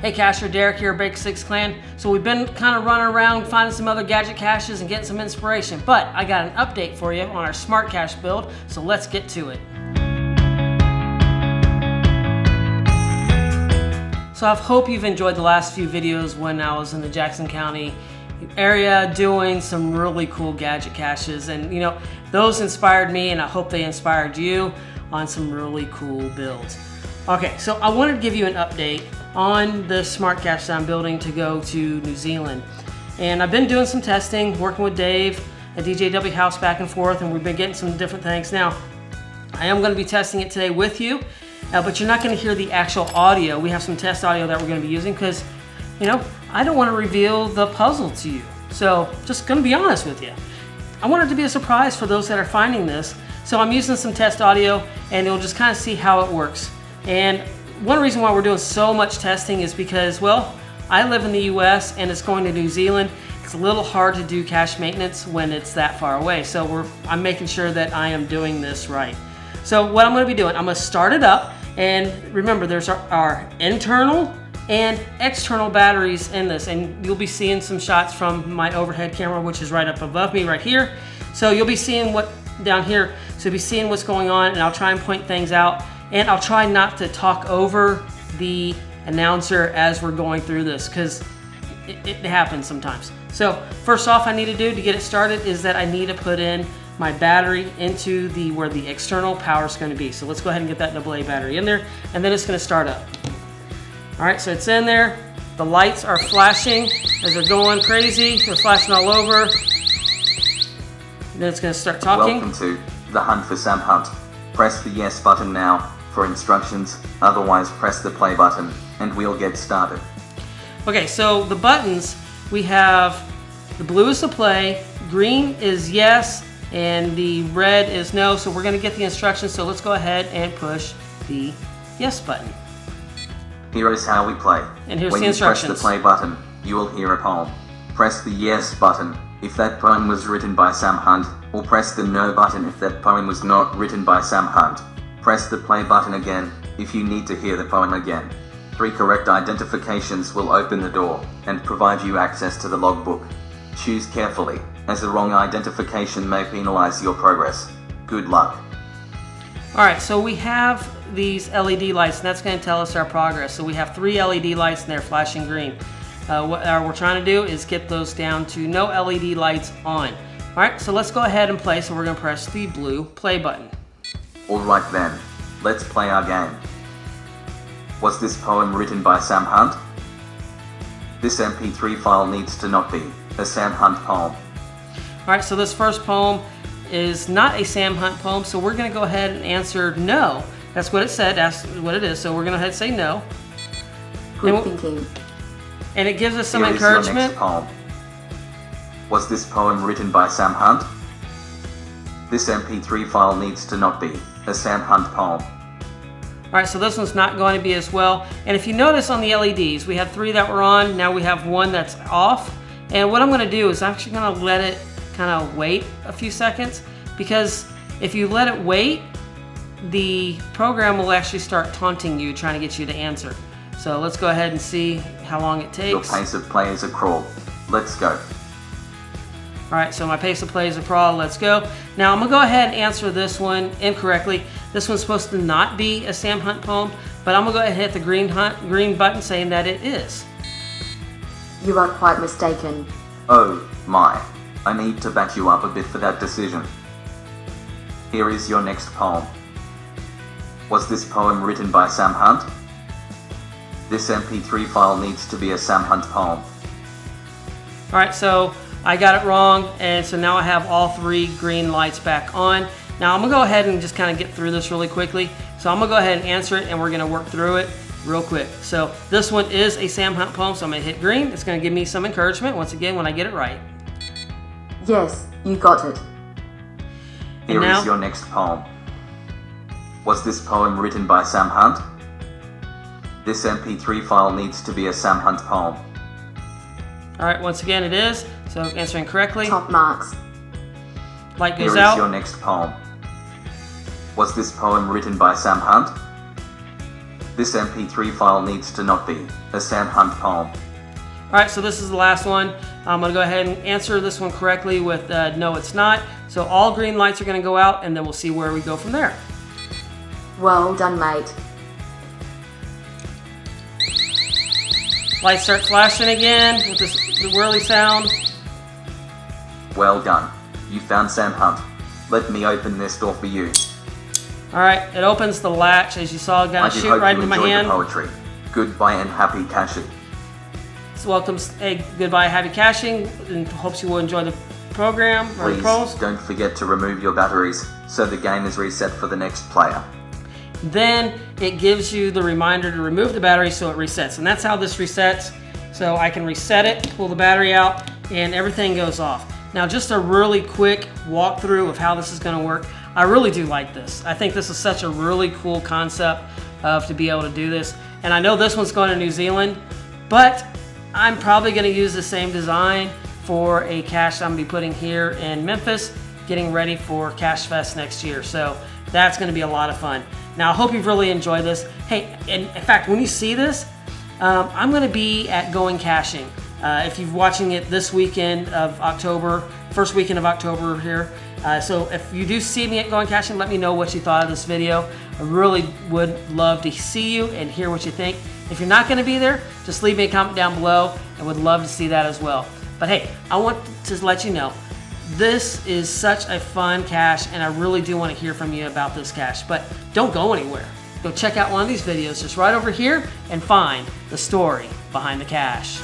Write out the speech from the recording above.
Hey Cacher, Derek here, Bake 6 Clan. So we've been kind of running around finding some other gadget caches and getting some inspiration, but I got an update for you on our smart cache build, so let's get to it. So I hope you've enjoyed the last few videos when I was in the Jackson County area doing some really cool gadget caches, and you know, those inspired me and I hope they inspired you on some really cool builds. Okay, so I wanted to give you an update on the smart cache that I'm building to go to New Zealand. And I've been doing some testing, working with Dave at DJW House back and forth, and we've been getting some different things. Now, I am going to be testing it today with you, but you're not going to hear the actual audio. We have some test audio that we're going to be using because, you know, I don't want to reveal the puzzle to you. So, just going to be honest with you. I want it to be a surprise for those that are finding this. So I'm using some test audio, and you'll just kind of see how it works. And one reason why we're doing so much testing is because, well, I live in the US and it's going to New Zealand. It's a little hard to do cache maintenance when it's that far away. So I'm making sure that I am doing this right. So what I'm going to be doing, I'm going to start it up. And remember, there's our internal and external batteries in this. And you'll be seeing some shots from my overhead camera, which is right up above me right here. So you'll be seeing what down here. So you'll be seeing what's going on, and I'll try and point things out. And I'll try not to talk over the announcer as we're going through this, because it happens sometimes. So first off, I need to do to get it started is that I need to put in my battery into where the external power is going to be. So let's go ahead and get that AA battery in there, and then it's going to start up. All right, so it's in there. The lights are flashing as they're going crazy. They're flashing all over. Then it's going to start talking. Welcome to the Hunt for Sam Hunt. Press the yes button now for instructions, otherwise press the play button and we'll get started. Okay, so the buttons, we have the blue is to play, green is yes, and the red is no, so we're going to get the instructions, so let's go ahead and push the yes button. Here is how we play. And here's when the instructions. When you press the play button, you will hear a poem. Press the yes button if that poem was written by Sam Hunt, or press the no button if that poem was not written by Sam Hunt. Press the play button again if you need to hear the poem again. 3 correct identifications will open the door and provide you access to the logbook. Choose carefully, as the wrong identification may penalize your progress. Good luck. Alright, so we have these LED lights, and that's going to tell us our progress. So we have 3 LED lights and they're flashing green. What we're trying to do is get those down to no LED lights on. Alright, so let's go ahead and play. So we're going to press the blue play button. Alright then, let's play our game. Was this poem written by Sam Hunt? This MP3 file needs to not be a Sam Hunt poem. Alright, so this first poem is not a Sam Hunt poem, so we're going to go ahead and answer no. That's what it said, that's what it is, so we're going to go ahead and say no. Good thinking. And it gives us some Here encouragement. Is your next poem. Was this poem written by Sam Hunt? This MP3 file needs to not be a Sam Hunt poem. Alright, so this one's not going to be as well. And if you notice on the LEDs, we had 3 that were on, now we have 1 that's off. And what I'm going to do is I'm actually going to let it kind of wait a few seconds, because if you let it wait, the program will actually start taunting you, trying to get you to answer. So let's go ahead and see how long it takes. Your pace of play is a crawl. Let's go. Alright, so my pace of play is a crawl, let's go. Now I'm going to go ahead and answer this one incorrectly. This one's supposed to not be a Sam Hunt poem, but I'm going to go ahead and hit the green button saying that it is. You are quite mistaken. Oh my, I need to back you up a bit for that decision. Here is your next poem. Was this poem written by Sam Hunt? This MP3 file needs to be a Sam Hunt poem. Alright, so I got it wrong, and so now I have all 3 green lights back on. Now I'm going to go ahead and just kind of get through this really quickly. So I'm going to go ahead and answer it, and we're going to work through it real quick. So this one is a Sam Hunt poem, so I'm going to hit green. It's going to give me some encouragement once again when I get it right. Yes, you got it. Here is your next poem. Was this poem written by Sam Hunt? This MP3 file needs to be a Sam Hunt poem. Alright, once again it is. So answering correctly. Top marks. Light goes Here out. is your next poem. Was this poem written by Sam Hunt? This MP3 file needs to not be a Sam Hunt poem. All right, so this is the last one. I'm gonna go ahead and answer this one correctly with no, it's not. So all green lights are gonna go out, and then we'll see where we go from there. Well done, mate. Lights start flashing again with the whirly sound. Well done. You found Sam Hunt. Let me open this door for you. All right, it opens the latch, as you saw, I gonna do shoot hope right you into my enjoyed hand. the poetry. Goodbye and happy caching. So welcomes, hey, goodbye, happy caching, and hopes you will enjoy the program or the Please pros. don't forget to remove your batteries so the game is reset for the next player. Then it gives you the reminder to remove the battery so it resets, and that's how this resets. So I can reset it, pull the battery out, and everything goes off. Now, just a really quick walkthrough of how this is going to work. I really do like this. I think this is such a really cool concept to be able to do this. And I know this one's going to New Zealand, but I'm probably going to use the same design for a cache I'm going to be putting here in Memphis, getting ready for Cache Fest next year. So that's going to be a lot of fun. Now, I hope you've really enjoyed this. Hey, and in fact, when you see this, I'm going to be at Going Caching. If you're watching it this weekend of October, first weekend of October here. So if you do see me at Going Caching, let me know what you thought of this video. I really would love to see you and hear what you think. If you're not going to be there, just leave me a comment down below and would love to see that as well. But hey, I want to let you know, this is such a fun cache, and I really do want to hear from you about this cache. But don't go anywhere. Go check out one of these videos just right over here and find the story behind the cache.